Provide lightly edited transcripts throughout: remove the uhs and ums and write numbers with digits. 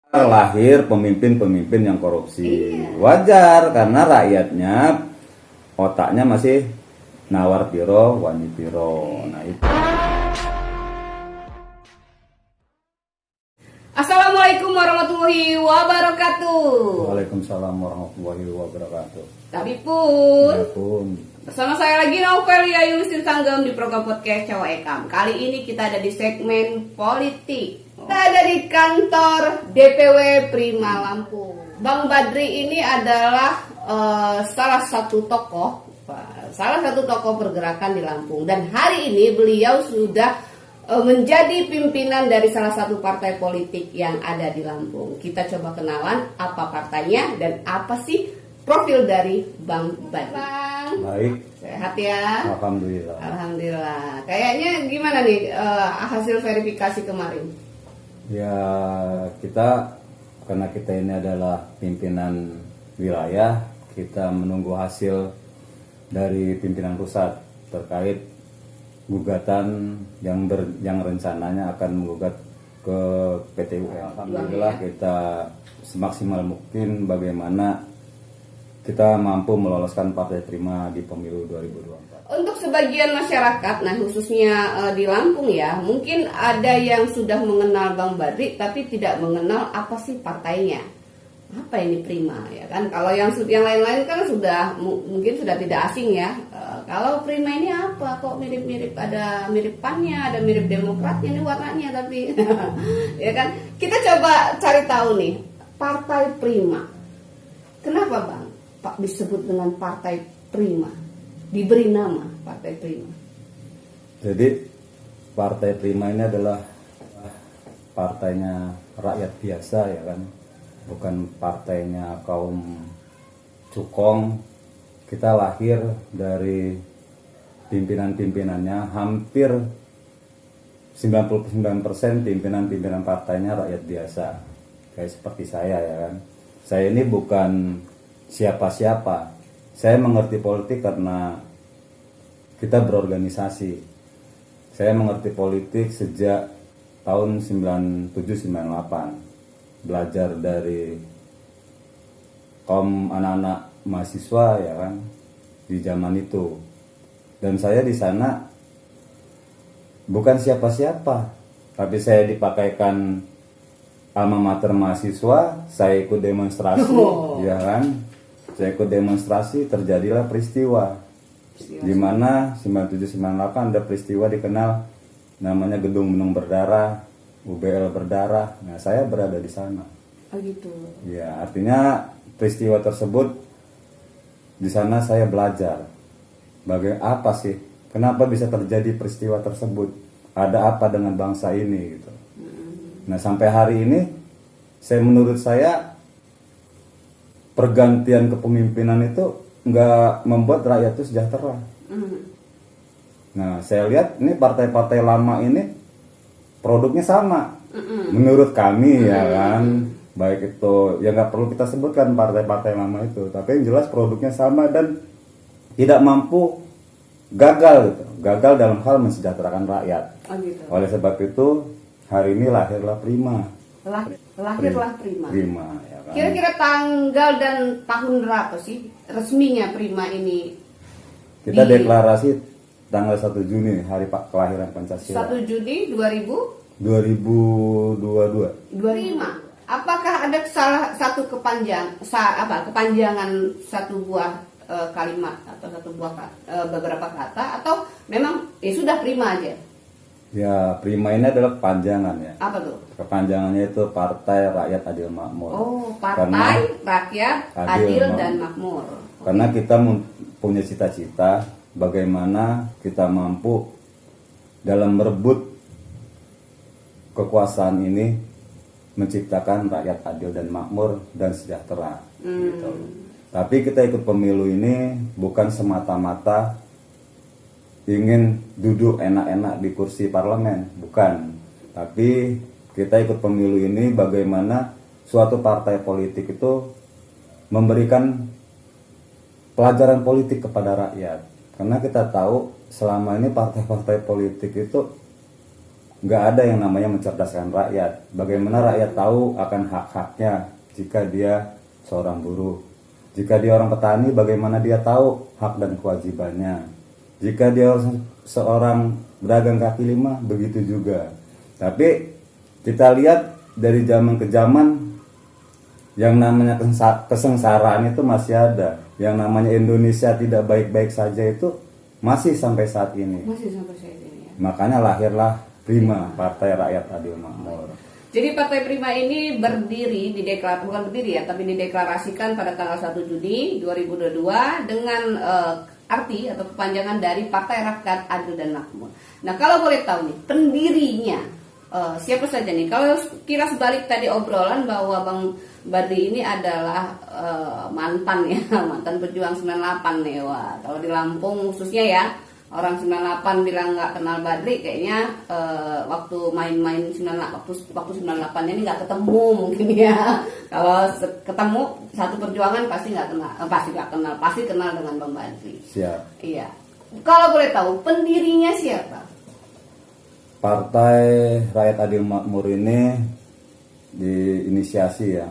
Lahir pemimpin-pemimpin yang korupsi. Wajar karena rakyatnya otaknya masih nawar piro, wani piro. Nah itu. Assalamualaikum warahmatullahi wabarakatuh. Waalaikumsalam warahmatullahi wabarakatuh. Tapi pun, Ya pun. bersama saya lagi Novelia Yulisin Sanggem di program podcast Cawa Ekam. Kali ini kita ada di segmen politik. Kita ada di kantor DPW Prima Lampung. Bang Badri ini adalah salah satu tokoh pergerakan di Lampung. Dan hari ini beliau sudah menjadi pimpinan dari salah satu partai politik yang ada di Lampung. Kita coba kenalan apa partainya dan apa sih profil dari Bang Badri. Bang, Baik. sehat ya? Alhamdulillah. Alhamdulillah. Kayaknya gimana nih hasil verifikasi kemarin? Ya kita karena kita ini adalah pimpinan wilayah, kita menunggu hasil dari pimpinan pusat terkait gugatan yang rencananya akan menggugat ke PT UN. Alhamdulillah kita semaksimal mungkin bagaimana kita mampu meloloskan Partai Prima di pemilu 2024. Untuk sebagian masyarakat, nah khususnya di Lampung ya, mungkin ada yang sudah mengenal Bang Badri tapi tidak mengenal apa sih partainya. Apa ini Prima ya kan? Kalau yang lain-lain kan sudah mungkin sudah tidak asing ya. Kalau Prima ini apa? Kok mirip-mirip, ada mirip PAN-nya, ada mirip Demokratnya ini warnanya tapi ya kan? Kita coba cari tahu nih, Partai Prima. Kenapa Bang Pak disebut dengan Partai Prima? Diberi nama Partai Prima. Jadi Partai Prima ini adalah partainya rakyat biasa ya kan, bukan partainya kaum cukong. Kita lahir dari pimpinan-pimpinannya, hampir 99% pimpinan-pimpinan partainya rakyat biasa, kayak seperti saya ya kan. Saya ini bukan siapa-siapa. Saya mengerti politik karena kita berorganisasi. Saya mengerti politik sejak tahun 97-98. Belajar dari kaum anak-anak mahasiswa ya kan di zaman itu. Dan saya di sana bukan siapa-siapa, tapi saya dipakaikan alma mater mahasiswa, saya ikut demonstrasi, ya kan? Saya ikut demonstrasi, terjadilah peristiwa di mana 97-98 ada peristiwa dikenal namanya Gedung Benung Berdarah, UBL berdarah. Nah, saya berada di sana. Oh gitu. Ya, artinya peristiwa tersebut di sana saya belajar bagaimana apa sih, kenapa bisa terjadi peristiwa tersebut, ada apa dengan bangsa ini gitu. Nah, sampai hari ini menurut saya pergantian kepemimpinan itu nggak membuat rakyat itu sejahtera. Nah, saya lihat ini partai-partai lama ini produknya sama. Menurut kami ya kan, baik itu ya nggak perlu kita sebutkan partai-partai lama itu, tapi yang jelas produknya sama dan tidak mampu, gagal gitu, gagal dalam hal mensejahterakan rakyat. Oh gitu. Oleh sebab itu hari ini lahirlah Prima. Lahirlah Prima. Prima ya kan. Kira-kira tanggal dan tahun berapa sih resminya Prima ini? Kita deklarasi tanggal 1 Juni, hari kelahiran Pancasila. 1 Juni 2022. 2025. Apakah ada salah satu kepanjangan satu buah kalimat atau satu buah beberapa kata, atau memang ya sudah Prima aja? Ya, Prima ini adalah kepanjangan ya. Apa tuh? Kepanjangannya itu Partai Rakyat Adil Makmur. Oh, Partai Rakyat Adil dan Makmur. Karena kita punya cita-cita bagaimana kita mampu dalam merebut kekuasaan ini menciptakan rakyat adil dan makmur dan sejahtera. Gitu. Tapi kita ikut pemilu ini bukan semata-mata ingin duduk enak-enak di kursi parlemen, bukan. Tapi kita ikut pemilu ini bagaimana suatu partai politik itu memberikan pelajaran politik kepada rakyat. Karena kita tahu selama ini partai-partai politik itu nggak ada yang namanya mencerdaskan rakyat. Bagaimana rakyat tahu akan hak-haknya jika dia seorang buruh? Jika dia orang petani, bagaimana dia tahu hak dan kewajibannya? Jika dia seorang pedagang kaki lima, begitu juga. Tapi kita lihat dari zaman ke zaman, yang namanya kesengsaraan itu masih ada. Yang namanya Indonesia tidak baik-baik saja itu masih sampai saat ini. Masih sampai saat ini ya. Makanya lahirlah Prima, Partai Rakyat Adil Makmur. Jadi Partai Prima ini berdiri bukan berdiri ya, tapi dideklarasikan pada tanggal 1 Juni 2022 dengan arti atau kepanjangan dari Partai Rakyat Adil dan Makmur. Nah, kalau boleh tahu nih pendirinya siapa saja nih? Kalau kira sebalik tadi obrolan bahwa Bang Badri ini adalah mantan ya, mantan pejuang 98 nih. Wah, kalau di Lampung khususnya ya, orang 98 bilang nggak kenal Badri, kayaknya waktu main-main 98 waktu 98 ini nggak ketemu mungkin ya. Kalau ketemu satu perjuangan pasti nggak kenal, pasti kenal dengan Bang Badri. Siap. Iya. Kalau boleh tahu pendirinya siapa? Partai Rakyat Adil Makmur ini diinisiasi ya.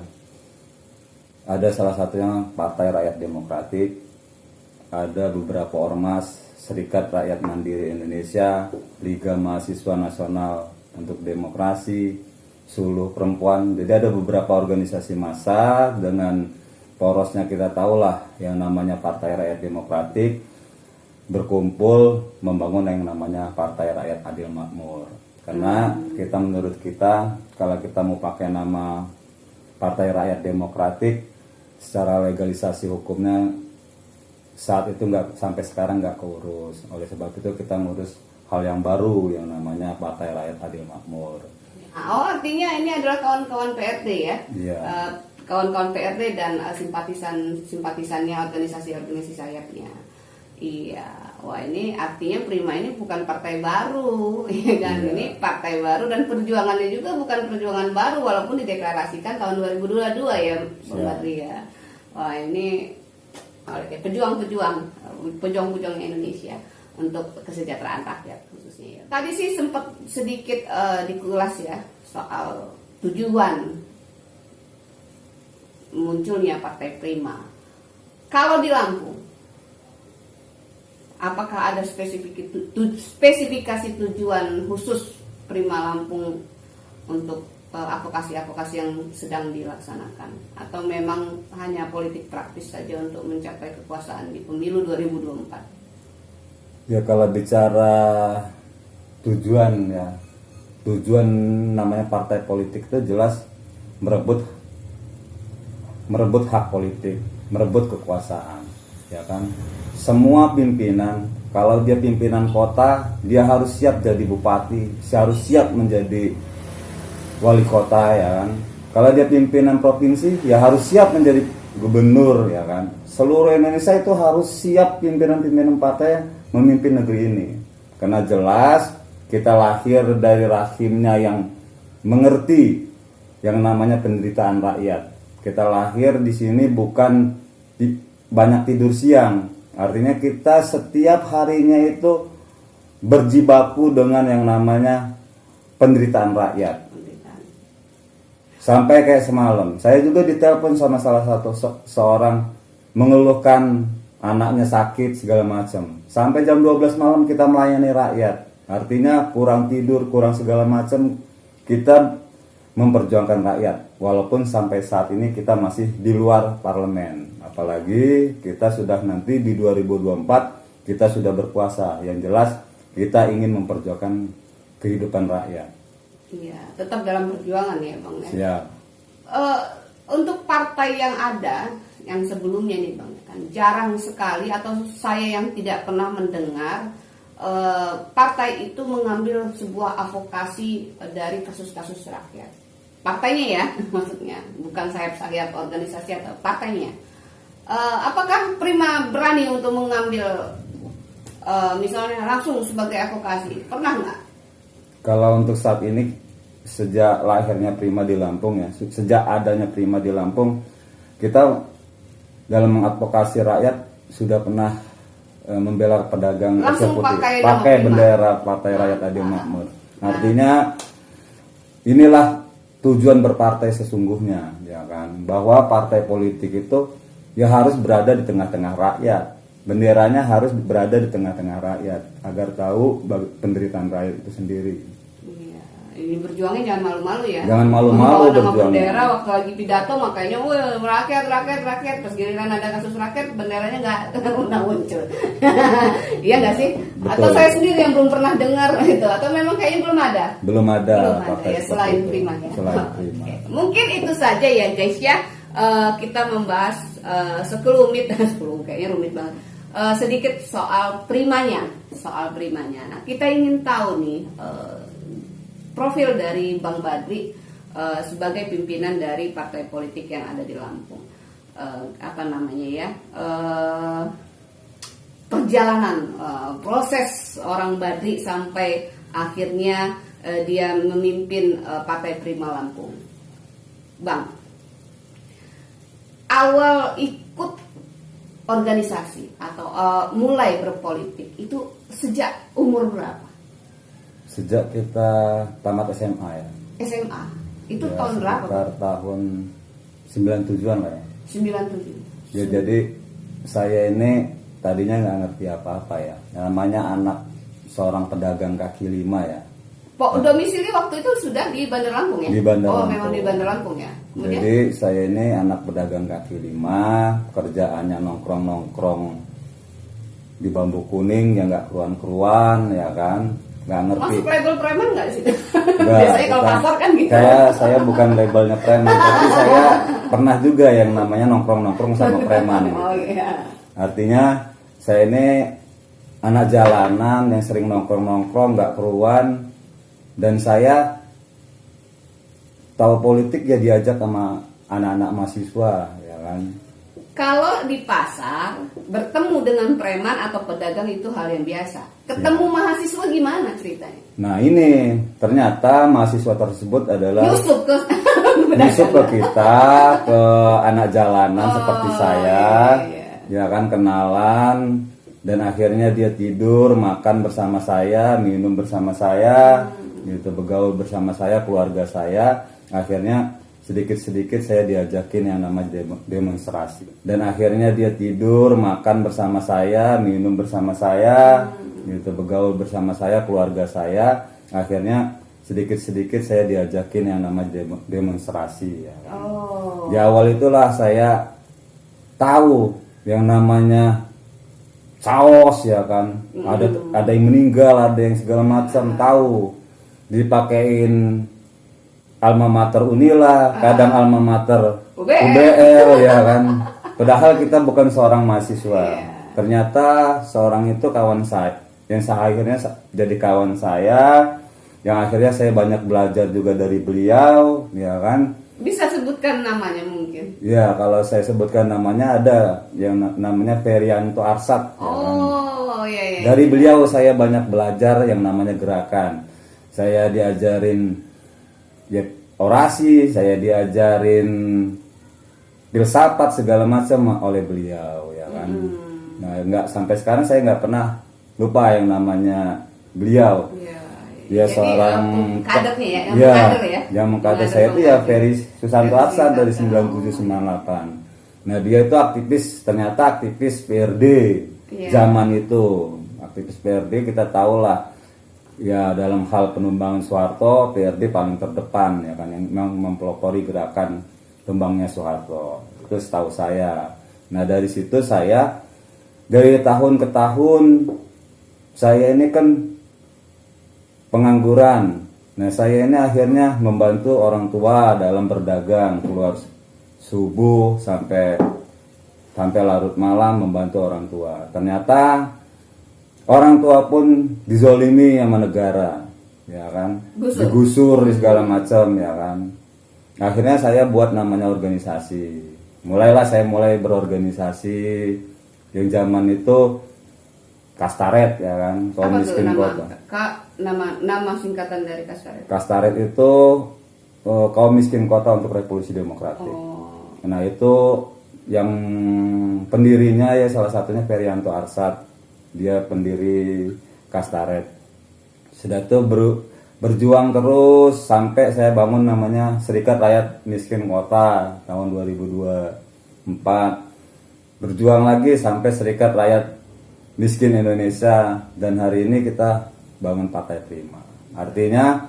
Ada salah satunya Partai Rakyat Demokratik, ada beberapa ormas, Serikat Rakyat Mandiri Indonesia, Liga Mahasiswa Nasional untuk Demokrasi, Suluh Perempuan. Jadi ada beberapa organisasi massa dengan porosnya kita tahulah yang namanya Partai Rakyat Demokratik berkumpul membangun yang namanya Partai Rakyat Adil Makmur. Karena menurut kita kalau kita mau pakai nama Partai Rakyat Demokratik secara legalisasi hukumnya saat itu sampai sekarang nggak keurus. Oleh sebab itu kita ngurus hal yang baru yang namanya Partai Rakyat Adil Makmur. Oh, artinya ini adalah kawan-kawan PRD ya? Iya. Kawan-kawan PRD dan simpatisannya, organisasi-organisasi sayapnya. Iya, wah ini artinya Prima ini bukan partai baru, ya kan? Iya. Ini partai baru dan perjuangannya juga bukan perjuangan baru walaupun dideklarasikan tahun 2022 ya, Bang Badri ya. Wah ini pejuang-pejuangnya Indonesia untuk kesejahteraan rakyat khususnya ya. Tadi sih sempat sedikit dikulas ya soal tujuan munculnya Partai Prima. Kalau di Lampung, apakah ada spesifikasi tujuan khusus Prima Lampung untuk advokasi-advokasi yang sedang dilaksanakan, atau memang hanya politik praktis saja untuk mencapai kekuasaan di pemilu 2024? Ya kalau bicara tujuan namanya partai politik itu jelas merebut hak politik, merebut kekuasaan, ya kan? Semua pimpinan, kalau dia pimpinan kota, dia harus siap jadi bupati, harus siap menjadi wali kota, ya kan? Kalau dia pimpinan provinsi, ya harus siap menjadi gubernur, ya kan? Seluruh Indonesia itu harus siap pimpinan-pimpinan partai memimpin negeri ini. Karena jelas kita lahir dari rahimnya yang mengerti yang namanya penderitaan rakyat. Kita lahir di sini bukan banyak tidur siang. Artinya kita setiap harinya itu berjibaku dengan yang namanya penderitaan rakyat. Sampai kayak semalam, saya juga ditelepon sama salah satu seorang mengeluhkan anaknya sakit segala macam. Sampai jam 12 malam kita melayani rakyat. Artinya kurang tidur, kurang segala macam, kita memperjuangkan rakyat. Walaupun sampai saat ini kita masih di luar parlemen. Apalagi kita sudah nanti di 2024 kita sudah berkuasa. Yang jelas kita ingin memperjuangkan kehidupan rakyat. Iya, tetap dalam perjuangan ya Bang ya. Siap. Untuk partai yang ada, yang sebelumnya nih Bang, kan jarang sekali atau saya yang tidak pernah mendengar partai itu mengambil sebuah advokasi dari kasus-kasus rakyat. Partainya ya, maksudnya bukan sayap-sayap organisasi atau partainya. Apakah Prima berani untuk mengambil misalnya langsung sebagai advokasi? Pernah nggak? Kalau untuk saat ini, sejak lahirnya Prima di Lampung ya, sejak adanya Prima di Lampung, kita dalam mengadvokasi rakyat sudah pernah membela pedagang langsung putih, pakai pakai bendera Partai Rakyat Adil Makmur. Artinya inilah tujuan berpartai sesungguhnya, ya kan, bahwa partai politik itu ya harus berada di tengah-tengah rakyat, benderanya harus berada di tengah-tengah rakyat agar tahu penderitaan rakyat itu sendiri. Iya, ini berjuangnya jangan malu-malu ya. Jangan malu-malu Membawa nama berjuangnya. bendera waktu lagi pidato makanya, wah rakyat, terus giliran ada kasus rakyat benderanya nggak muncul. Iya nggak sih? Betul. Atau saya sendiri yang belum pernah dengar itu, atau memang kayaknya belum ada. Belum ada Ya, partai seperti selain itu. Prima ya. Selain Prima. Oke. Mungkin itu saja ya guys ya. Kita membahas sekelumit kayaknya rumit banget. Sedikit soal Primanya. Nah, kita ingin tahu nih profil dari Bang Badri sebagai pimpinan dari partai politik yang ada di Lampung. Perjalanan proses orang Badri sampai akhirnya dia memimpin Partai Prima Lampung. Bang, awal ikut organisasi atau mulai berpolitik itu sejak umur berapa? Sejak kita tamat SMA ya. SMA. Itu Ya, tahun berapa? sekitar tahun 97-an lah ya. 97. Ya, jadi saya ini tadinya nggak ngerti apa-apa ya. Namanya anak seorang pedagang kaki lima ya. Domisili waktu itu sudah di Bandar Lampung ya? Di Bandar Lampung. Memang di Bandar Lampung ya. Kemudian Jadi saya ini anak pedagang kaki lima, pekerjaannya nongkrong-nongkrong di Bambu Kuning yang nggak keruan-keruan ya kan, nggak ngerti. masuk label preman nggak sih? Nggak, Biasanya kalau bukan. pasar kan gitu. Saya bukan labelnya preman, tapi saya pernah juga yang namanya nongkrong-nongkrong sama preman. Oh iya. Artinya saya ini anak jalanan yang sering nongkrong-nongkrong nggak keruan, dan saya tahu politik ya diajak sama anak-anak mahasiswa ya kan. Kalau di pasar bertemu dengan preman atau pedagang itu hal yang biasa. Ketemu mahasiswa gimana ceritanya? Nah ini ternyata mahasiswa tersebut adalah Nyusup ke masuk ke kita, ke anak jalanan seperti saya, iya. ya kan, kenalan, dan akhirnya dia tidur, makan bersama saya, minum bersama saya, gitu, bergaul bersama saya, keluarga saya. Akhirnya sedikit-sedikit saya diajakin yang namanya demonstrasi, dan akhirnya dia tidur, makan bersama saya, minum bersama saya, gitu, bergaul bersama saya, keluarga saya. Akhirnya sedikit-sedikit saya diajakin yang namanya demonstrasi ya kan. Oh. Di awal itulah saya tahu yang namanya chaos ya kan. Ada yang meninggal, ada yang segala macam, tahu. Dipakein alma mater Unila, kadang alma mater UBL ya kan. Padahal kita bukan seorang mahasiswa. Ternyata seorang itu kawan saya, yang akhirnya jadi kawan saya, yang akhirnya saya banyak belajar juga dari beliau, ya kan. Bisa sebutkan namanya mungkin? Ya, kalau saya sebutkan namanya ada yang namanya Ferianto Arsat. Oh, iya. Dari beliau saya banyak belajar yang namanya gerakan. Saya diajarin ya orasi, saya diajarin filsafat segala macam oleh beliau, ya kan. Nah, nggak sampai sekarang saya nggak pernah lupa yang namanya beliau. Dia jadi, seorang kadernya ya, yang mengkader ya. Yang mengkader saya itu ya Ferry Susanto Arsat dari 9798. Nah, dia itu ternyata aktivis PRD zaman itu. Aktivis PRD kita tahu lah ya, dalam hal penumbangan Soeharto, PRD paling terdepan ya kan, yang memang mempelopori gerakan tumbangnya Soeharto. Itu setahu saya. Nah, dari situ saya dari tahun ke tahun saya ini kan pengangguran. Nah, saya ini akhirnya membantu orang tua dalam berdagang, keluar subuh sampai larut malam membantu orang tua. Ternyata orang tua pun dizolimi sama negara, ya kan, digusur segala macam, ya kan. Akhirnya saya buat namanya organisasi. Saya mulai berorganisasi yang zaman itu Kastaret ya kan, kaum miskin kota. Nama singkatan dari Kastaret. Kastaret itu kaum miskin kota untuk Revolusi Demokratik. Oh. Nah, itu yang pendirinya ya salah satunya Ferianto Arsat. Dia pendiri Kastaret. Sudah itu berjuang terus sampai saya bangun namanya Serikat Rakyat Miskin Kota tahun 2024. Berjuang lagi sampai Serikat Rakyat Miskin Indonesia, dan hari ini kita bangun Partai Prima. Artinya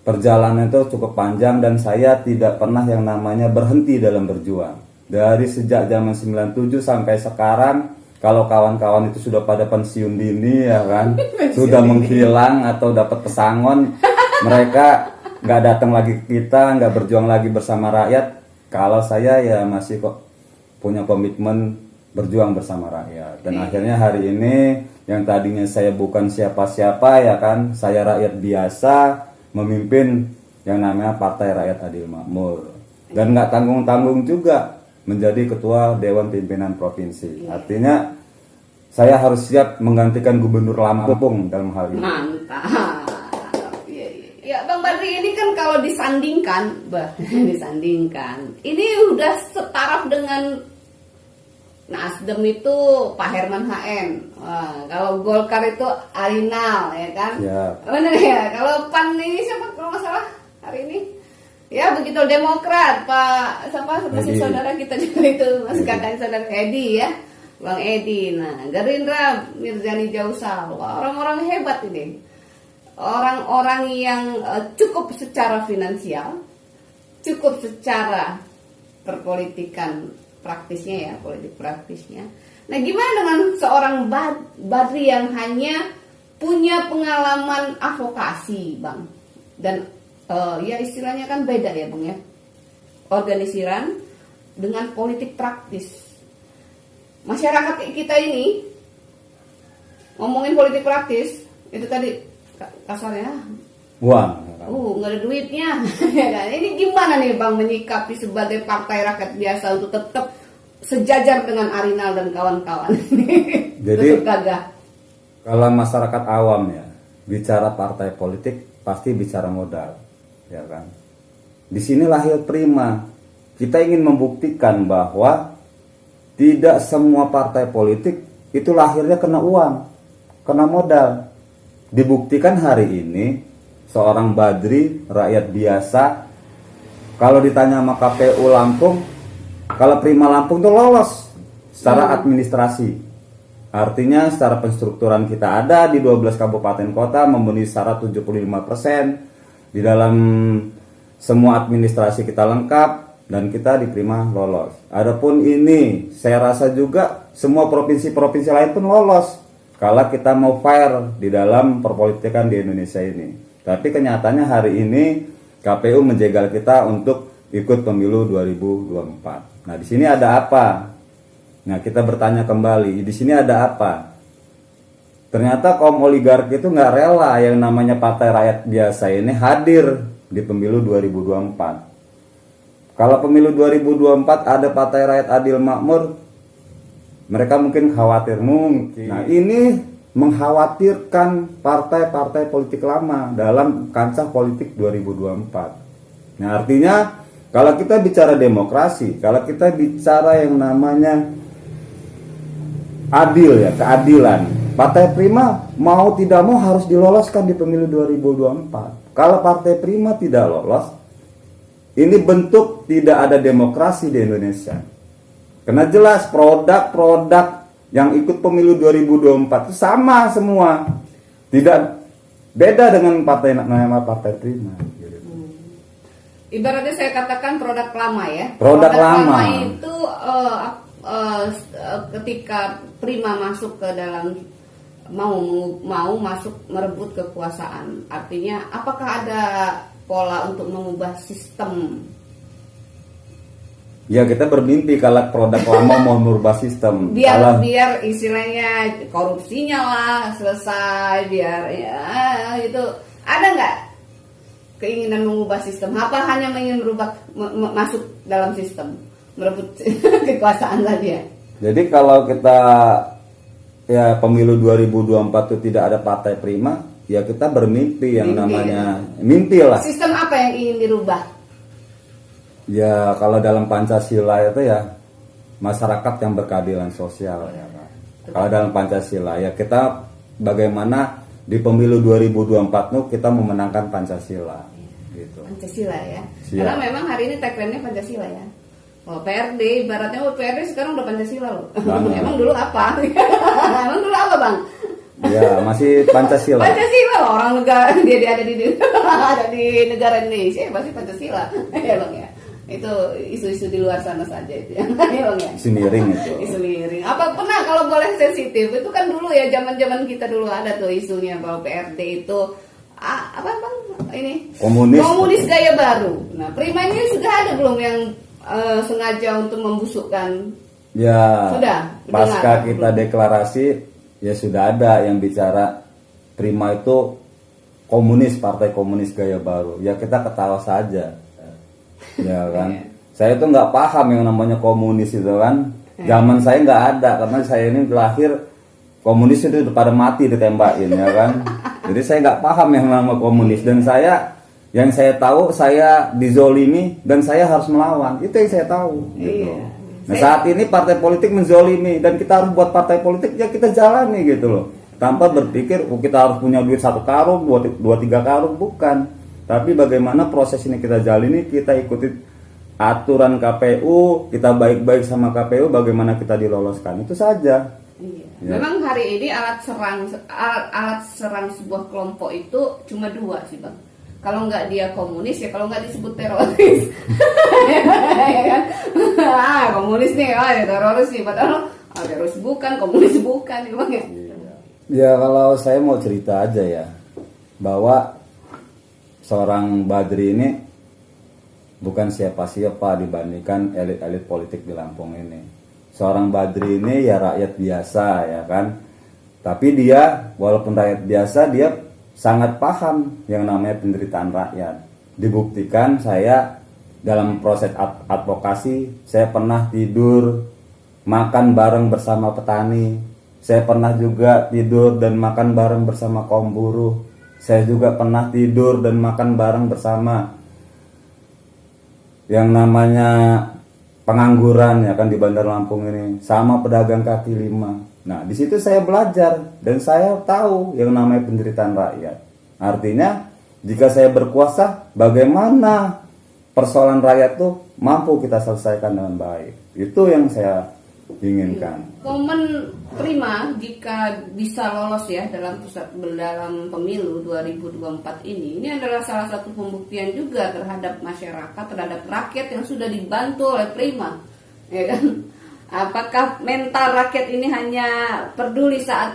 perjalanan itu cukup panjang dan saya tidak pernah yang namanya berhenti dalam berjuang. Dari sejak zaman 97 sampai sekarang, kalau kawan-kawan itu sudah pada pensiun dini ya kan, sudah menghilang atau dapat pesangon, mereka nggak datang lagi ke kita, nggak berjuang lagi bersama rakyat. Kalau saya ya masih kok punya komitmen berjuang bersama rakyat. Dan akhirnya hari ini yang tadinya saya bukan siapa-siapa ya kan, saya rakyat biasa memimpin yang namanya Partai Rakyat Adil Makmur. Dan nggak tanggung-tanggung juga menjadi ketua Dewan Pimpinan Provinsi. Artinya saya harus siap menggantikan Gubernur Lampung dalam hal ini. Mantap. Ya Bang Badri, ini kan kalau disandingkan, ini udah setaraf dengan Nasdem itu Pak Herman HN. Wah, kalau Golkar itu Arinal ya kan? Ya. Benar ya. Kalau PAN ini siapa kalau nggak salah hari ini? Ya begitu. Demokrat Pak siapa masih saudara kita juga itu masih kadang saudara Edi ya, Bang Edi. Nah Gerindra Mirzani Jausal, orang-orang hebat ini, orang-orang yang cukup secara finansial, cukup secara perpolitikan praktisnya ya, politik praktisnya. Nah gimana dengan seorang Badri yang hanya punya pengalaman advokasi Bang, dan ya istilahnya kan beda ya Bang ya, organisasian dengan politik praktis. Masyarakat kita ini ngomongin politik praktis itu tadi kasarnya uang, nggak ada duitnya. Ya kan? Ini gimana nih Bang menyikapi sebagai partai rakyat biasa untuk tetap sejajar dengan Arinal dan kawan-kawan? Jadi kalau masyarakat awam ya bicara partai politik pasti bicara modal, ya kan. Di sini lahir Prima. Kita ingin membuktikan bahwa tidak semua partai politik itu lahirnya kena uang, kena modal. Dibuktikan hari ini seorang Badri, rakyat biasa, kalau ditanya sama KPU Lampung, kalau Prima Lampung tuh lolos secara administrasi. Artinya secara penstrukturan kita ada di 12 kabupaten kota memenuhi syarat 75%. Di dalam semua administrasi kita lengkap dan kita di Prima lolos. Adapun ini saya rasa juga semua provinsi-provinsi lain pun lolos kalau kita mau fair di dalam perpolitikan di Indonesia ini. Tapi kenyataannya hari ini KPU menjegal kita untuk ikut pemilu 2024. Nah, di sini ada apa? Nah, kita bertanya kembali, di sini ada apa? Ternyata kaum oligarki itu nggak rela yang namanya partai rakyat biasa ini hadir di pemilu 2024. Kalau pemilu 2024 ada Partai Rakyat Adil Makmur, mereka mungkin khawatir mungkin. Nah, ini mengkhawatirkan partai-partai politik lama dalam kancah politik 2024. Nah, artinya kalau kita bicara demokrasi, kalau kita bicara yang namanya adil ya, keadilan, Partai Prima mau tidak mau harus diloloskan di pemilu 2024. Kalau Partai Prima tidak lolos, ini bentuk tidak ada demokrasi di Indonesia. Karena jelas produk-produk yang ikut pemilu 2024 itu sama semua. Tidak beda dengan partai nama Partai Prima. Ibaratnya saya katakan produk lama ya. Produk lama itu ketika Prima masuk ke dalam mau masuk merebut kekuasaan. Artinya apakah ada pola untuk mengubah sistem? Ya kita bermimpi kalau produk lama mau merubah sistem. Biar istilahnya korupsinya lah selesai, biar ya itu. Ada nggak keinginan mengubah sistem? Apa hanya ingin merubah masuk dalam sistem, merebut kekuasaan saja? Jadi kalau kita ya pemilu 2024 itu tidak ada Partai Prima, ya kita bermimpi yang namanya mimpi lah. Sistem apa yang ingin dirubah? Ya kalau dalam Pancasila itu ya masyarakat yang berkeadilan sosial ya Pak. Kalau dalam Pancasila ya kita bagaimana di pemilu 2024 tuh kita memenangkan Pancasila gitu. Pancasila ya. Siap. Karena memang hari ini tagline-nya Pancasila ya. Oh, PRD, ibaratnya PRD sekarang udah Pancasila loh. Emang dulu apa? Emang dulu apa, Bang? Ya, masih Pancasila. Pancasila loh, orang negara dia ada di ada di negara Indonesia ya pasti Pancasila. Ya, Bang ya. Itu isu-isu di luar sana saja itu ya. Ya, Bang ya. Isu miring itu. Isu miring. Apa pernah kalau boleh sensitif itu kan dulu ya zaman-zaman kita dulu ada tuh isunya bahwa PRD itu apa Bang ini? Komunis gaya baru. Nah, Prima ini sudah ada belum yang sengaja untuk membusukkan? Ya, sudah. Pasca kita deklarasi ya sudah ada yang bicara Prima itu komunis, partai komunis gaya baru. Ya kita ketawa saja. Ya kan. Saya tuh nggak paham yang namanya komunis itu kan. Zaman saya nggak ada karena saya ini lahir komunis itu udah pada mati ditembakin ya kan. Jadi saya nggak paham yang nama komunis dan yang saya tahu saya dizolimi dan saya harus melawan. Itu yang saya tahu gitu. Nah, saat ini partai politik menzolimi dan kita harus buat partai politik ya kita jalani gitu loh. Tanpa berpikir kita harus punya duit 1 karung, 2-3 karung, bukan. Tapi bagaimana proses ini kita jalani, kita ikuti aturan KPU, kita baik-baik sama KPU, bagaimana kita diloloskan. Itu saja. Iya. Ya. Memang hari ini alat serang sebuah kelompok itu cuma 2 sih, Bang. Kalau nggak dia komunis ya kalau nggak disebut teroris. Ya kan? Komunis nih, ya teroris nih. Padahal teroris bukan, komunis bukan, ya Bang ya. Ya kalau saya mau cerita aja ya, bahwa seorang Badri ini bukan siapa-siapa dibandingkan elit-elit politik di Lampung ini. Seorang Badri ini ya rakyat biasa ya kan. Tapi dia walaupun rakyat biasa dia sangat paham yang namanya penderitaan rakyat. Dibuktikan saya dalam proses advokasi, saya pernah tidur makan bareng bersama petani. Saya pernah juga tidur dan makan bareng bersama kaum buruh. Saya juga pernah tidur dan makan bareng bersama yang namanya pengangguran ya kan di Bandar Lampung ini, sama pedagang kaki lima. Nah, di situ saya belajar dan saya tahu yang namanya penderitaan rakyat. Artinya, jika saya berkuasa, bagaimana persoalan rakyat tuh mampu kita selesaikan dengan baik. Itu yang saya inginkan. Momen Prima jika bisa lolos ya dalam pemilu 2024 ini adalah salah satu pembuktian juga terhadap masyarakat, terhadap rakyat yang sudah dibantu oleh Prima, ya kan? Apakah mental rakyat ini hanya peduli saat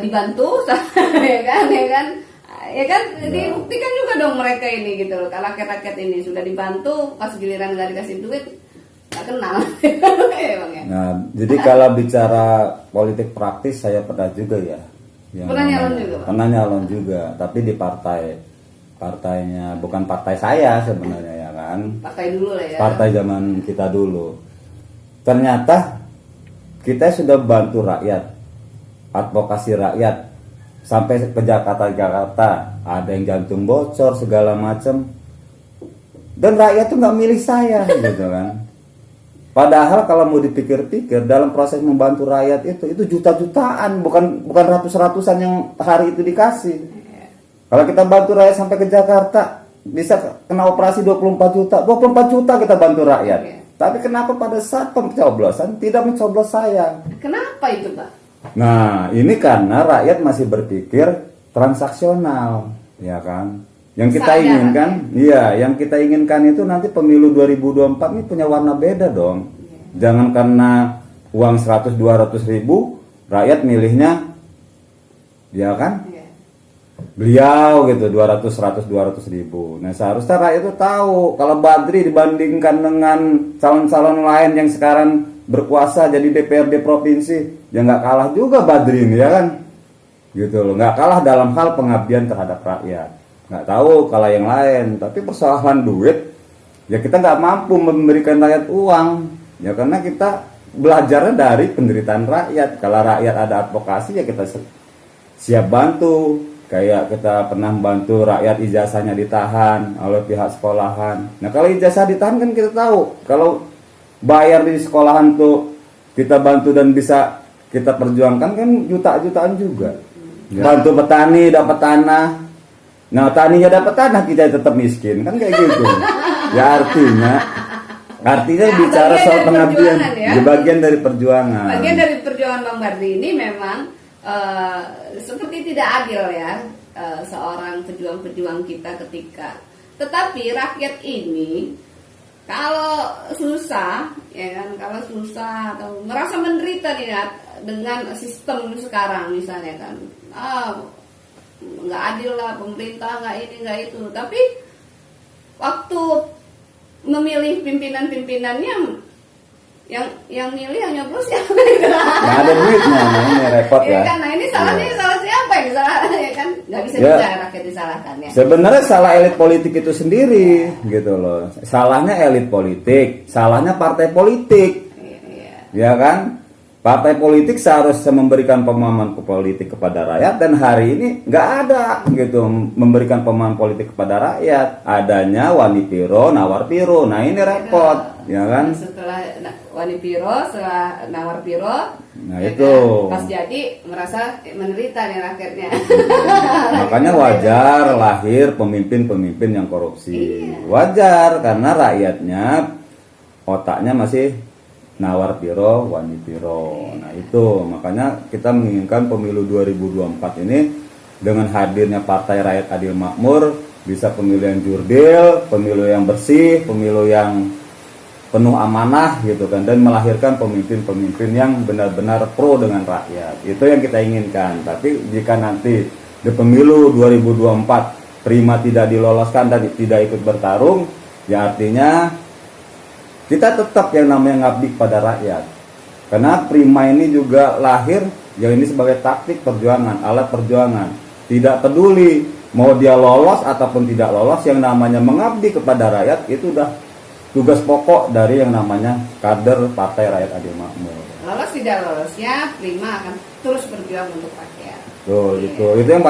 dibantu, ya kan? Dibuktikan juga dong mereka ini gitu loh. Kalau rakyat ini sudah dibantu, pas giliran nggak dikasih duit, nggak kenal. Nah, jadi kalau bicara politik praktis saya pernah juga ya. Pernah nyalon juga, Pak? Pernah nyalon juga, tapi di partainya bukan partai saya sebenarnya ya kan. Partai dulu lah ya. Partai zaman kita dulu. Ternyata kita sudah bantu rakyat, advokasi rakyat sampai ke Jakarta, ada yang jantung bocor segala macam, dan rakyat tuh nggak milih saya, gitu kan. Padahal kalau mau dipikir-pikir dalam proses membantu rakyat itu juta-jutaan, bukan ratus-ratusan yang hari itu dikasih. Kalau kita bantu rakyat sampai ke Jakarta bisa kena operasi 24 juta kita bantu rakyat. Tapi kenapa pada saat pencoblosan tidak mencoblos saya? Kenapa itu, Pak? Nah, ini karena rakyat masih berpikir transaksional, ya kan? Yang kita inginkan, yang kita inginkan itu nanti pemilu 2024 ini punya warna beda dong. Jangan karena uang 100-200 ribu, rakyat milihnya, ya kan? Beliau gitu 200 ribu. Nah, seharusnya rakyat itu tahu kalau Badri dibandingkan dengan calon-calon lain yang sekarang berkuasa jadi DPRD provinsi, ya nggak kalah juga Badri ini ya kan, gitu loh, nggak kalah dalam hal pengabdian terhadap rakyat. Nggak tahu kalau yang lain, tapi persoalan duit, ya kita nggak mampu memberikan rakyat uang, ya karena kita belajarnya dari penderitaan rakyat. Kalau rakyat ada advokasi ya kita siap bantu. Kayak kita pernah bantu rakyat ijazahnya ditahan oleh pihak sekolahan. Nah kalau ijazah ditahan kan kita tahu, kalau bayar di sekolahan tuh kita bantu dan bisa kita perjuangkan kan juta-jutaan juga. Bantu petani dapat tanah. Nah, taninya dapat tanah, kita tetap miskin. Kan kayak gitu. Ya artinya bicara bagian soal dari pengabdian, perjuangan ya. ya, bagian dari perjuangan. Bagian dari perjuangan Bang Bardi ini memang seperti tidak adil ya, seorang pejuang-pejuang kita ketika. Tetapi rakyat ini kalau susah, ya kan, kalau susah atau merasa menderita nih ya, dengan sistem sekarang misalnya kan, nggak adil lah pemerintah, nggak ini nggak itu. Tapi waktu memilih pimpinan-pimpinannya, yang milih yang nyoblos siapa? Nggak ada duitnya, nah ini repot Ya ya. kan, nah ini salahnya Iya. salah siapa yang salah ya kan? Nggak bisa Ya. juga rakyat disalahkan ya. Sebenarnya salah elit politik itu sendiri, gitu loh. Salahnya elit politik, salahnya partai politik, Iya. ya kan? Partai politik seharusnya memberikan pemahaman ke politik kepada rakyat, dan hari ini nggak ada gitu memberikan pemahaman politik kepada rakyat. Adanya Wani Piro, Nawar Piro. Nah ini repot, ya kan? Setelah Wani Piro, setelah Nawar Piro, Nah ya itu. kan, pas jadi merasa menderita nih rakyatnya. Makanya wajar lahir pemimpin-pemimpin yang korupsi. Iya. Wajar karena rakyatnya otaknya masih Nawar Piro, Wani Piro. Nah itu makanya kita menginginkan pemilu 2024 ini dengan hadirnya Partai Rakyat Adil Makmur bisa pemilu yang jurdil, pemilu yang bersih, pemilu yang penuh amanah gitu kan, dan melahirkan pemimpin-pemimpin yang benar-benar pro dengan rakyat. Itu yang kita inginkan. Tapi jika nanti di pemilu 2024 Prima tidak diloloskan dan tidak ikut bertarung, ya artinya kita tetap yang namanya ngabdi pada rakyat. Karena Prima ini juga lahir ya ini sebagai taktik perjuangan, alat perjuangan. Tidak peduli mau dia lolos ataupun tidak lolos, yang namanya mengabdi kepada rakyat itu udah tugas pokok dari yang namanya kader Partai Rakyat Adil Makmur. Lolos tidak lolosnya, Prima akan terus berjuang untuk rakyat. Tuh, Iya. itu yang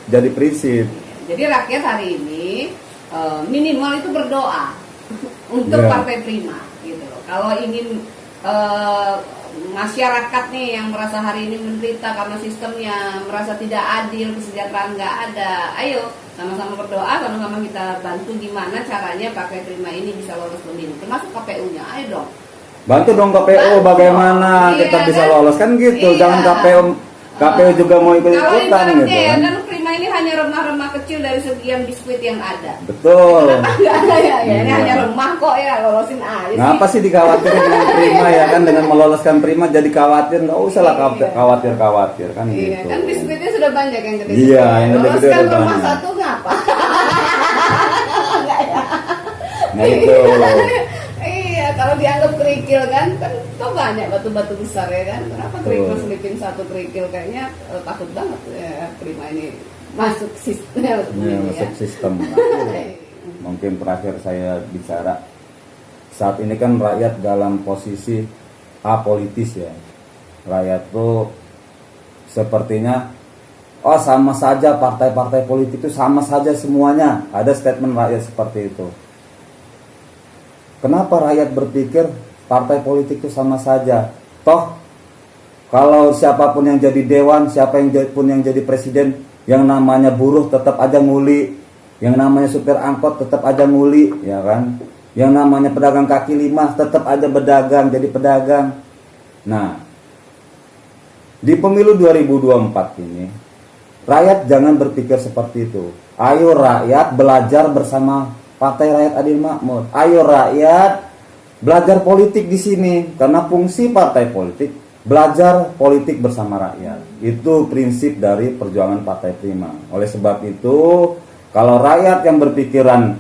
jadi prinsip. Jadi rakyat hari ini minimal itu berdoa untuk Iya. Partai Prima gitu loh. Kalau ingin masyarakat nih yang merasa hari ini menderita karena sistemnya, merasa tidak adil, kesejahteraan nggak ada, ayo sama-sama berdoa, sama-sama kita bantu gimana caranya Partai Prima ini bisa lolos pemilu, termasuk KPU-nya, ayo dong. Bantu dong KPU, Bantu. bagaimana Iya, kita bisa kan? lolos kan gitu. Iya. Jangan KPU juga mau Kalau ikut-ikutan ibaratnya gitu ya kan. kan Prima ini hanya remah-remah kecil dari sekian biskuit yang ada. Betul. Enggak ada ya, ini Iya. hanya remah kok ya, lolosin aja Ngapa sih dikhawatirin dengan Prima ya kan, dengan meloloskan Prima jadi khawatir, nggak usah lah Iya. khawatir kan Iya, gitu. kan biskuitnya sudah banyak yang gede. Iya, yang gede-gede Loloskan udah rumah banyak. satu ngapa? Enggak ya. Nah itu. Iya, kalau dianggap kerikil kan kok banyak batu-batu besar ya kan. Kenapa kerikil Betul. selipin satu kerikil, kayaknya takut banget ya Prima ini masuk sistem Iya, ya. masuk sistem. Mungkin terakhir saya bicara, saat ini kan rakyat dalam posisi apolitis ya. Rakyat tuh sepertinya sama saja, partai-partai politik itu sama saja semuanya. Ada statement rakyat seperti itu. Kenapa rakyat berpikir partai politik itu sama saja? Toh kalau siapapun yang jadi dewan, pun yang jadi presiden, yang namanya buruh tetap aja nguli, yang namanya supir angkot tetap aja nguli, ya kan? Yang namanya pedagang kaki lima tetap aja berdagang, jadi pedagang. Nah, di pemilu 2024 ini, rakyat jangan berpikir seperti itu. Ayo rakyat belajar bersama Partai Rakyat Adil Makmur. Ayo rakyat belajar politik di sini, karena fungsi partai politik belajar politik bersama rakyat. Itu prinsip dari perjuangan Partai Prima. Oleh sebab itu, kalau rakyat yang berpikiran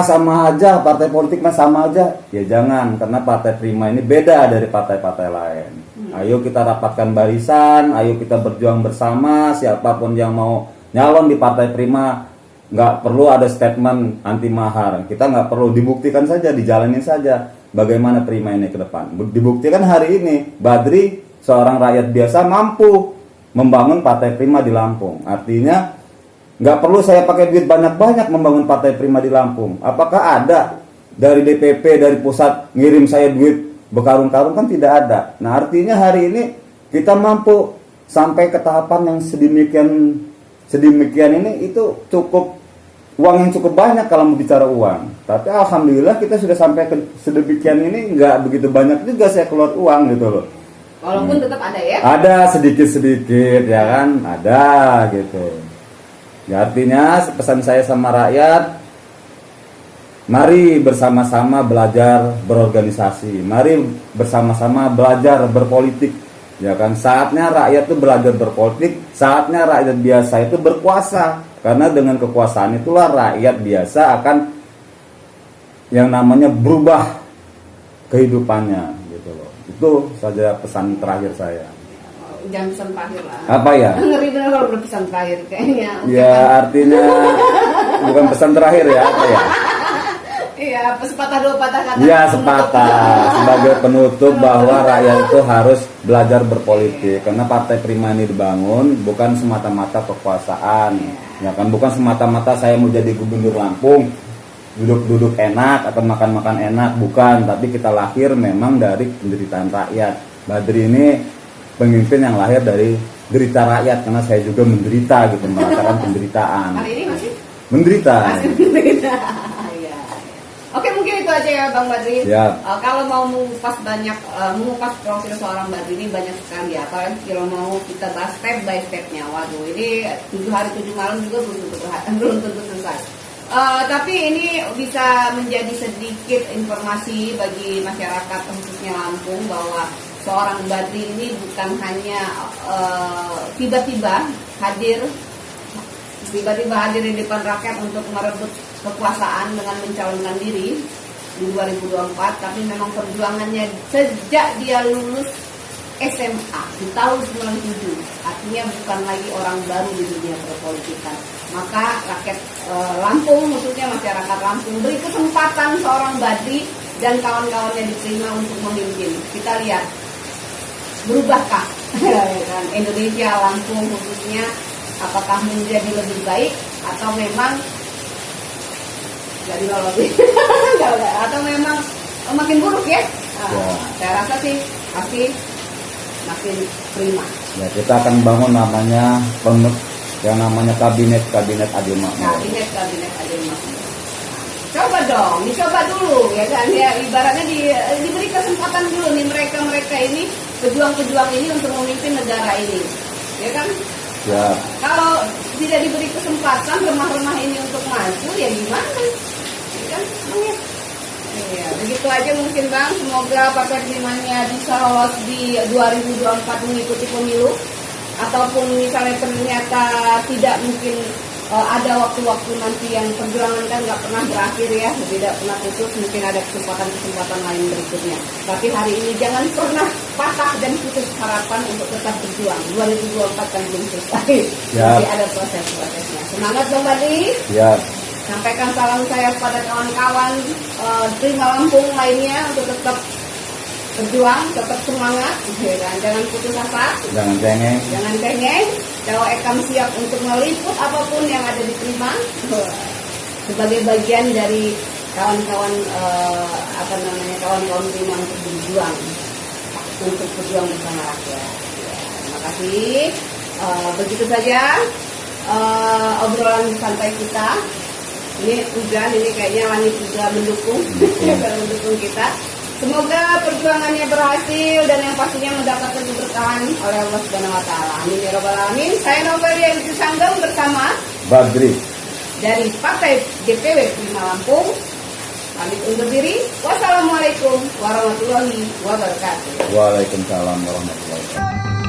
sama aja, partai politik mah sama aja, ya jangan, karena Partai Prima ini beda dari partai-partai lain. Ayo kita rapatkan barisan, ayo kita berjuang bersama. Siapapun yang mau nyalon di Partai Prima, nggak perlu ada statement anti mahar. Kita nggak perlu, dibuktikan saja, dijalanin saja bagaimana Prima ini ke depan. Dibuktikan hari ini Badri, seorang rakyat biasa, mampu membangun Partai Prima di Lampung. Artinya nggak perlu saya pakai duit banyak-banyak membangun Partai Prima di Lampung. Apakah ada dari DPP, dari pusat ngirim saya duit berkarung-karung? Kan tidak ada. Nah artinya hari ini kita mampu sampai ke tahapan yang sedemikian ini itu cukup uang yang cukup banyak kalau mau bicara uang. Tapi alhamdulillah kita sudah sampai ke sedemikian ini, nggak begitu banyak juga saya keluar uang gitu loh. Walaupun tetap ada ya. Ada sedikit-sedikit ya kan, ada gitu. Ya artinya pesan saya sama rakyat, mari bersama-sama belajar berorganisasi, mari bersama-sama belajar berpolitik. Ya kan, saatnya rakyat itu belajar berpolitik, saatnya rakyat biasa itu berkuasa. Karena dengan kekuasaan itulah rakyat biasa akan yang namanya berubah kehidupannya gitu loh. Itu saja pesan terakhir saya. Jangan pesan terakhir lah. Apa ya? Ngeri bener kalau udah pesan terakhir kayaknya. Ya artinya bukan pesan terakhir ya, apa ya? Iya, sepatah dua patah kata. Iya, sepatah sebagai penutup bahwa rakyat itu harus belajar berpolitik, karena Partai Prima ini dibangun bukan semata-mata kekuasaan, ya kan, bukan semata-mata saya mau jadi gubernur Lampung, duduk-duduk enak atau makan-makan enak, bukan, tapi kita lahir memang dari penderitaan rakyat. Badri ini pemimpin yang lahir dari derita rakyat, karena saya juga menderita gitu, merasakan penderitaan. Hari ini masih Menderita. menderita. Iya. Oke, mungkin itu aja ya Bang Badri. Siap. Kalau mau mengupas mengupas profil seorang Badri ini banyak sekali ya. Apalagi kalau mau kita bahas step by stepnya. Waduh, ini 7 hari 7 malam juga belum tentu selesai. Tapi ini bisa menjadi sedikit informasi bagi masyarakat khususnya Lampung bahwa seorang Badri ini bukan hanya tiba-tiba hadir di depan rakyat untuk merebut kekuasaan dengan mencalonkan diri di 2024, tapi memang perjuangannya sejak dia lulus SMA di tahun 97, artinya bukan lagi orang baru di dunia perpolitikan. Maka rakyat Lampung, khususnya masyarakat Lampung, beri kesempatan seorang Badri dan kawan-kawannya diterima untuk memimpin. Kita lihat berubahkah kan Indonesia, Lampung khususnya, apakah menjadi lebih baik atau memang jadi lebih atau memang makin buruk ya? Saya rasa sih pasti makin prima. Ya, kita akan bangun namanya yang namanya kabinet adil makmur. Kabinet adil makmur. Coba dong, dicoba dulu ya kan, ya ibaratnya diberi kesempatan dulu nih mereka ini pejuang-pejuang ini untuk memimpin negara ini, ya kan? Ya. Kalau tidak diberi kesempatan remah-remah ini untuk maju, ya gimana? Ya kan? Ya, begitu aja mungkin Bang. Semoga Partai Primanya bisa lolos di 2024 mengikuti pemilu. Ataupun misalnya ternyata tidak, mungkin ada waktu-waktu nanti yang perjuangan kan nggak pernah berakhir ya, tidak pernah putus, mungkin ada kesempatan-kesempatan lain berikutnya. Tapi hari ini jangan pernah patah dan putus harapan untuk tetap berjuang. 2024 kan belum selesai, masih ada proses-prosesnya. Semangat Bang Badri. Ya. Sampaikan salam saya kepada kawan-kawan Prima Lampung lainnya untuk tetap berjuang, tetap semangat, jangan putus asa, jangan cengeng. Kalau Ekam siap untuk meliput apapun yang ada di Prima sebagai bagian dari kawan-kawan kawan-kawan Prima untuk berjuang bersama rakyat. Terima kasih. Begitu saja obrolan santai kita. Ini hujan, ini kayaknya langit juga mendukung kita. Semoga perjuangannya berhasil dan yang pastinya mendapatkan keberkahan oleh Allah Subhanahu wa taala. Amin ya rabbal alamin. Saya Novelia Ibu Sanggam bersama Badri dari Partai DPW Prima Lampung. Pamit undur diri. Wassalamualaikum warahmatullahi wabarakatuh. Waalaikumsalam warahmatullahi wabarakatuh.